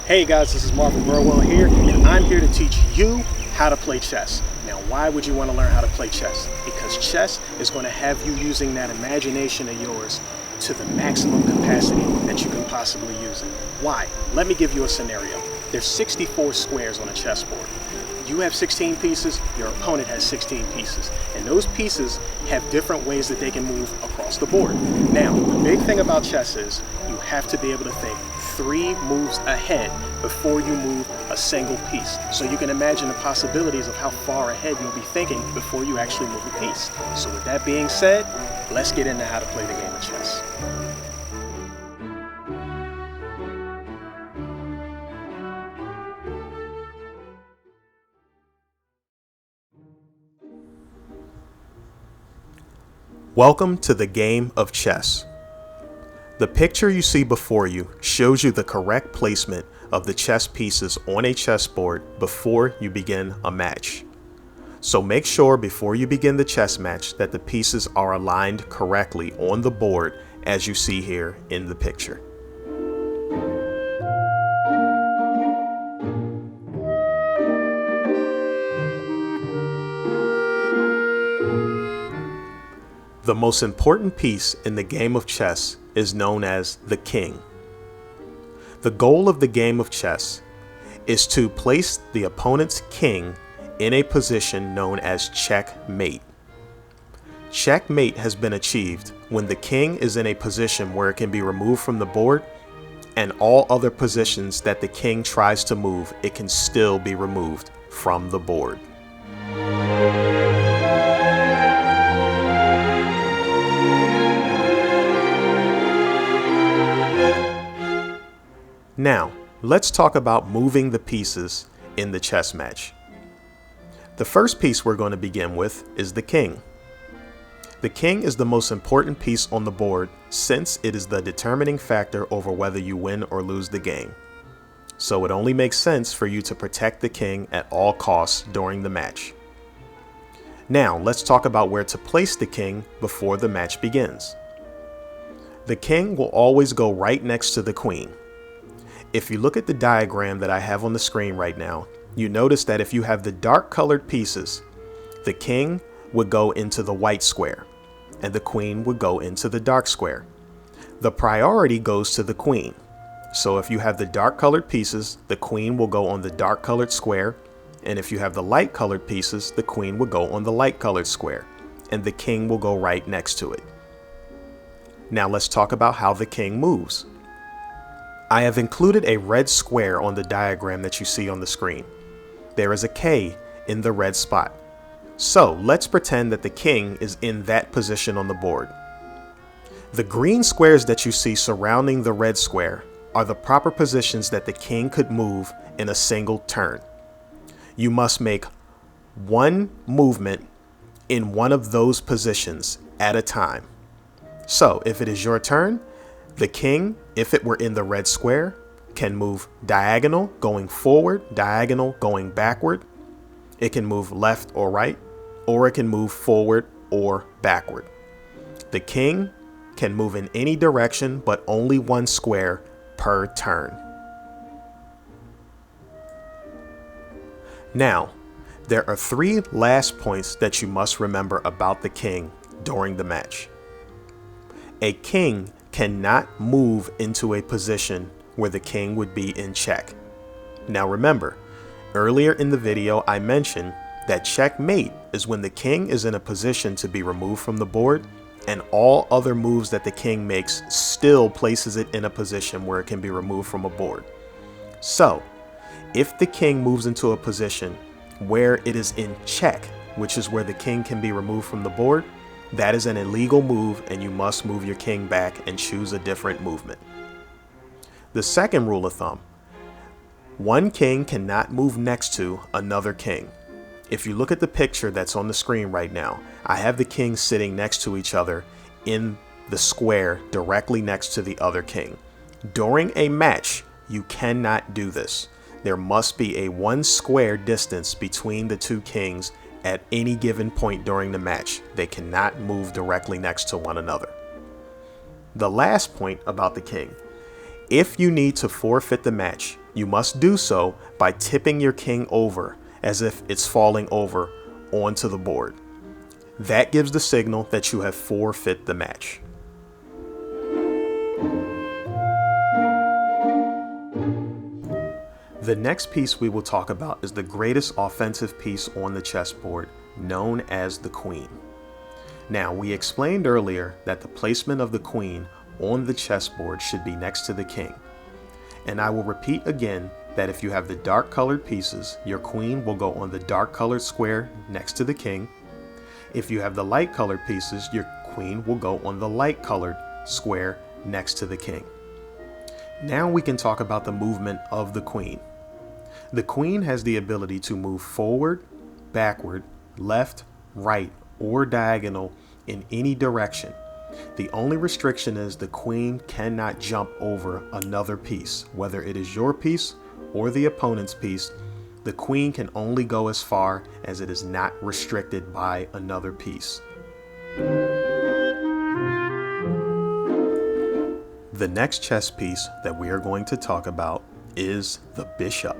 Hey guys, this is Marvin Burwell here, and I'm here to teach you how to play chess. Now, why would you want to learn how to play chess? Because chess is going to have you using that imagination of yours to the maximum capacity that you can possibly use it. Why? Let me give you a scenario. There's 64 squares on a chessboard. You have 16 pieces, your opponent has 16 pieces, and those pieces have different ways that they can move across the board. Now, the big thing about chess is you have to be able to think 3 moves ahead before you move a single piece. So you can imagine the possibilities of how far ahead you'll be thinking before you actually move a piece. So with that being said, let's get into how to play the game of chess. Welcome to the game of chess. The picture you see before you shows you the correct placement of the chess pieces on a chessboard before you begin a match. So make sure before you begin the chess match that the pieces are aligned correctly on the board as you see here in the picture. The most important piece in the game of chess is known as the king. The goal of the game of chess is to place the opponent's king in a position known as checkmate. Checkmate has been achieved when the king is in a position where it can be removed from the board, and all other positions that the king tries to move, it can still be removed from the board. Now, let's talk about moving the pieces in the chess match. The first piece we're going to begin with is the king. The king is the most important piece on the board since it is the determining factor over whether you win or lose the game. So it only makes sense for you to protect the king at all costs during the match. Now, let's talk about where to place the king before the match begins. The king will always go right next to the queen. If you look at the diagram that I have on the screen right now, you notice that if you have the dark colored pieces, the king would go into the white square and the queen would go into the dark square. The priority goes to the queen. So if you have the dark colored pieces, the queen will go on the dark colored square, and if you have the light colored pieces, the queen will go on the light colored square, and the king will go right next to it. Now let's talk about how the king moves. I have included a red square on the diagram that you see on the screen. There is a K in the red spot. So let's pretend that the king is in that position on the board. The green squares that you see surrounding the red square are the proper positions that the king could move in a single turn. You must make one movement in one of those positions at a time. So if it is your turn, the king, if it were in the red square, can move diagonal going forward, diagonal going backward. It can move left or right, or it can move forward or backward. The king can move in any direction, but only one square per turn. Now, there are 3 last points that you must remember about the king during the match. A king cannot move into a position where the king would be in check. Now remember, earlier in the video I mentioned that checkmate is when the king is in a position to be removed from the board and all other moves that the king makes still places it in a position where it can be removed from a board. So, if the king moves into a position where it is in check, which is where the king can be removed from the board, that is an illegal move and you must move your king back and choose a different movement. The second rule of thumb: one king cannot move next to another king. If you look at the picture that's on the screen right now, I have the kings sitting next to each other in the square directly next to the other king. During a match, you cannot do this. There must be a 1 square distance between the 2 kings at any given point during the match. They cannot move directly next to one another. The last point about the king: if you need to forfeit the match, You must do so by tipping your king over as if it's falling over onto the board. That gives the signal that you have forfeit the match. The next piece we will talk about is the greatest offensive piece on the chessboard, known as the queen. Now, we explained earlier that the placement of the queen on the chessboard should be next to the king. And I will repeat again that if you have the dark colored pieces, your queen will go on the dark colored square next to the king. If you have the light colored pieces, your queen will go on the light colored square next to the king. Now we can talk about the movement of the queen. The queen has the ability to move forward, backward, left, right, or diagonal in any direction. The only restriction is the queen cannot jump over another piece, whether it is your piece or the opponent's piece. The queen can only go as far as it is not restricted by another piece. The next chess piece that we are going to talk about is the bishop.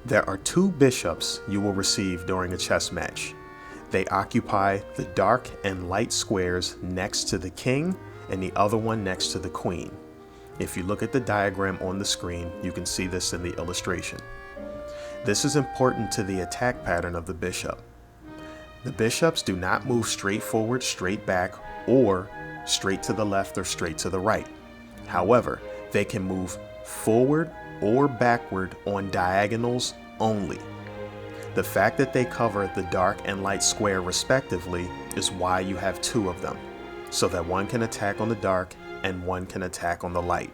There are two bishops you will receive during a chess match. They occupy the dark and light squares next to the king and the other one next to the queen. If you look at the diagram on the screen, you can see this in the illustration. This is important to the attack pattern of the bishop. The bishops do not move straight forward, straight back, or straight to the left or straight to the right. However, they can move forward or backward on diagonals only. The fact that they cover the dark and light square respectively is why you have two of them, so that one can attack on the dark and one can attack on the light.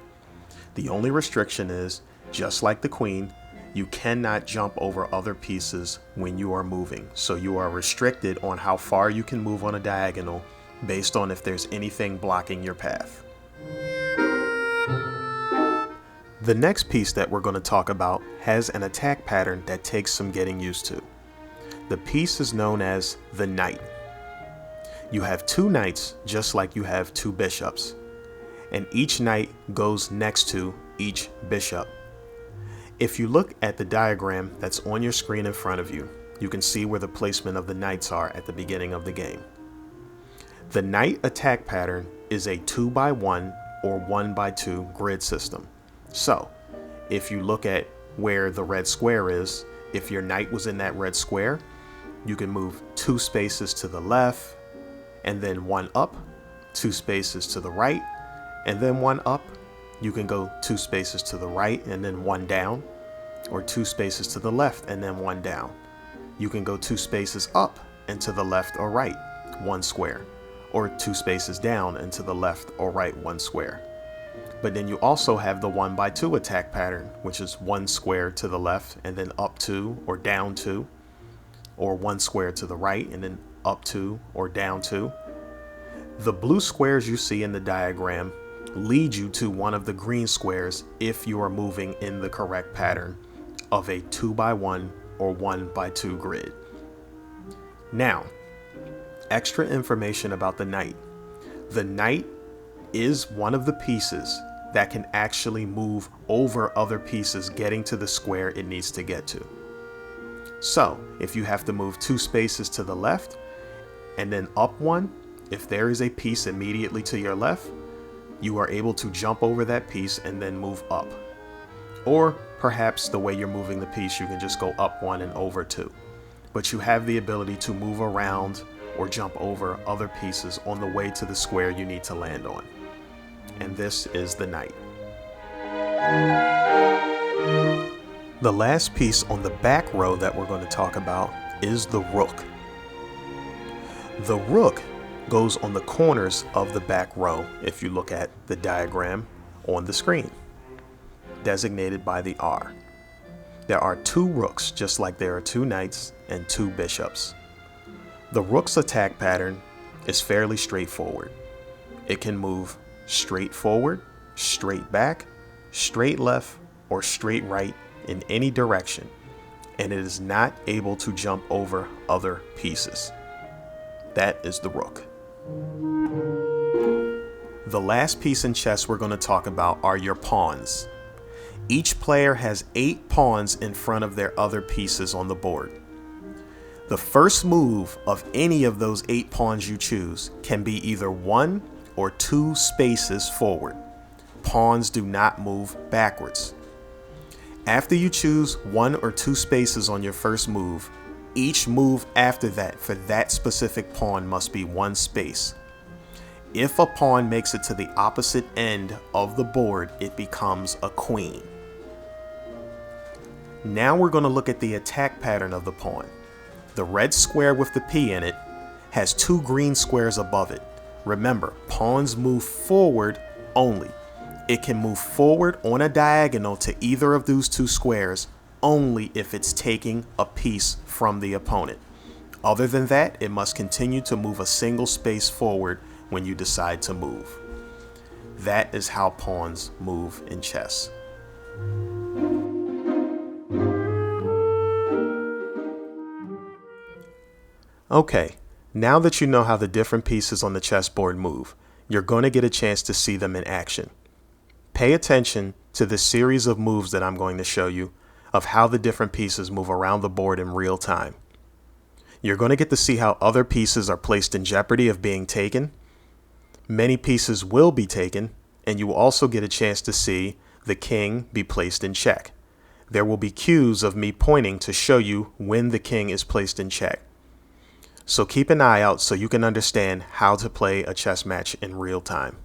The only restriction is, just like the queen, you cannot jump over other pieces when you are moving, so you are restricted on how far you can move on a diagonal based on if there's anything blocking your path. The next piece that we're going to talk about has an attack pattern that takes some getting used to. The piece is known as the knight. You have two knights just like you have two bishops, and each knight goes next to each bishop. If you look at the diagram that's on your screen in front of you, you can see where the placement of the knights are at the beginning of the game. The knight attack pattern is a 2x1 or 1x2 grid system. So, if you look at where the red square is, if your knight was in that red square, you can move 2 spaces to the left, and then 1 up, 2 spaces to the right, and then 1 up. You can go 2 spaces to the right and then 1 down, or 2 spaces to the left and then 1 down. You can go 2 spaces up and to the left or right, 1 square, or 2 spaces down and to the left or right, 1 square. But then you also have the 1x2 attack pattern, which is 1 square to the left and then up 2 or down 2, or 1 square to the right and then up 2 or down 2. The blue squares you see in the diagram lead you to one of the green squares if you are moving in the correct pattern of a 2x1 or 1x2 grid. Now, extra information about the knight. The knight is one of the pieces that can actually move over other pieces getting to the square it needs to get to. So, if you have to move 2 spaces to the left and then up 1, if there is a piece immediately to your left, you are able to jump over that piece and then move up. Or perhaps the way you're moving the piece, you can just go up 1 and over 2. But you have the ability to move around or jump over other pieces on the way to the square you need to land on. And this is the knight. The last piece on the back row that we're going to talk about is the rook. The rook goes on the corners of the back row if you look at the diagram on the screen, designated by the R. There are 2 rooks just like there are 2 knights and 2 bishops. The rook's attack pattern is fairly straightforward. It can move straight forward, straight back, straight left, or straight right in any direction, and it is not able to jump over other pieces. That is the rook. The last piece in chess we're going to talk about are your pawns. Each player has 8 pawns in front of their other pieces on the board. The first move of any of those 8 pawns you choose can be either 1 or 2 spaces forward. Pawns do not move backwards. After you choose 1 or 2 spaces on your first move, each move after that for that specific pawn must be 1 space. If a pawn makes it to the opposite end of the board, it becomes a queen. Now we're going to look at the attack pattern of the pawn. The red square with the P in it has 2 green squares above it. Remember, pawns move forward only. It can move forward on a diagonal to either of those 2 squares only if it's taking a piece from the opponent. Other than that, it must continue to move a single space forward when you decide to move. That is how pawns move in chess. Okay, now that you know how the different pieces on the chessboard move, you're going to get a chance to see them in action. Pay attention to the series of moves that I'm going to show you of how the different pieces move around the board in real time. You're going to get to see how other pieces are placed in jeopardy of being taken. Many pieces will be taken, and you will also get a chance to see the king be placed in check. There will be cues of me pointing to show you when the king is placed in check. So keep an eye out so you can understand how to play a chess match in real time.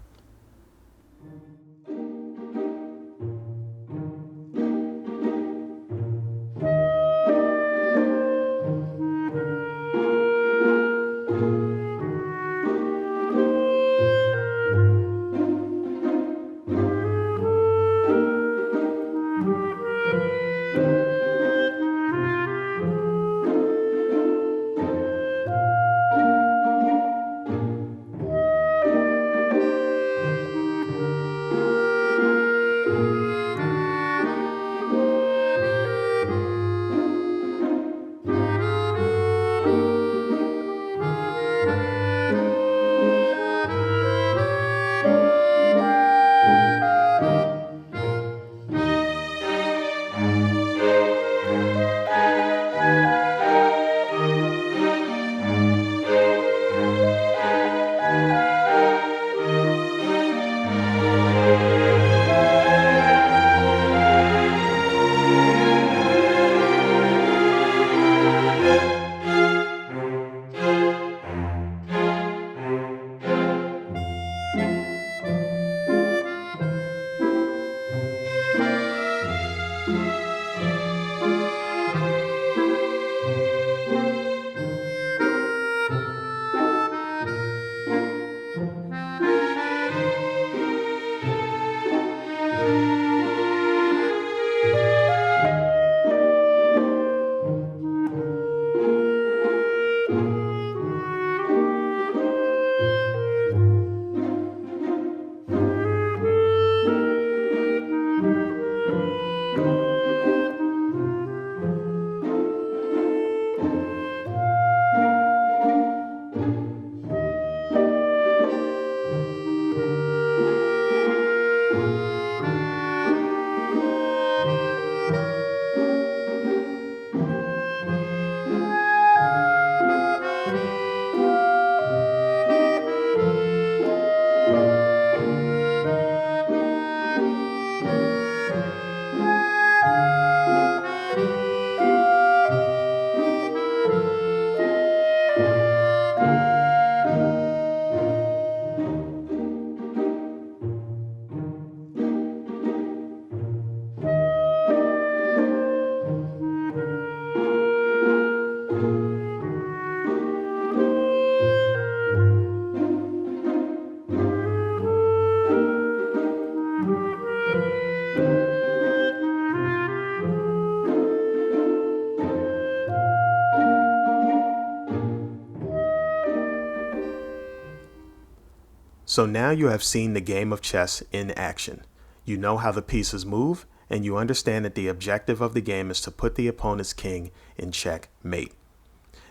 So now you have seen the game of chess in action. You know how the pieces move, and you understand that the objective of the game is to put the opponent's king in checkmate.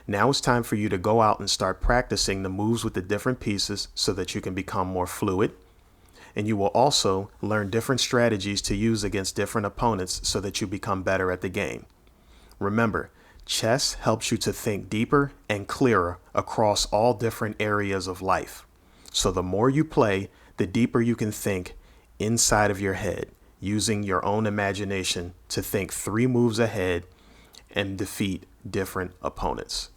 Now it's time for you to go out and start practicing the moves with the different pieces so that you can become more fluid. And you will also learn different strategies to use against different opponents so that you become better at the game. Remember, chess helps you to think deeper and clearer across all different areas of life. So the more you play, the deeper you can think inside of your head, using your own imagination to think 3 moves ahead and defeat different opponents.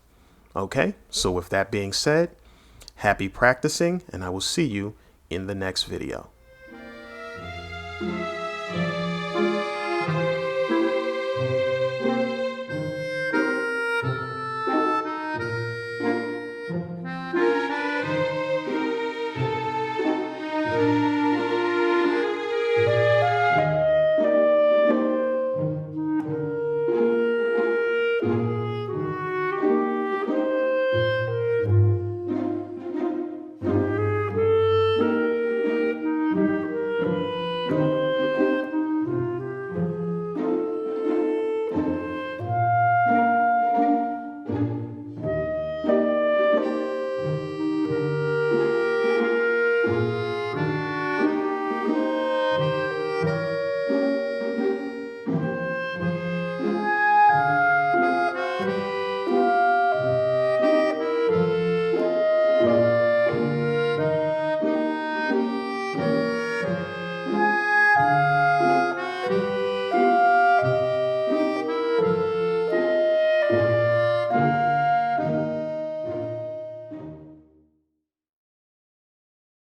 Okay, so with that being said, happy practicing, and I will see you in the next video.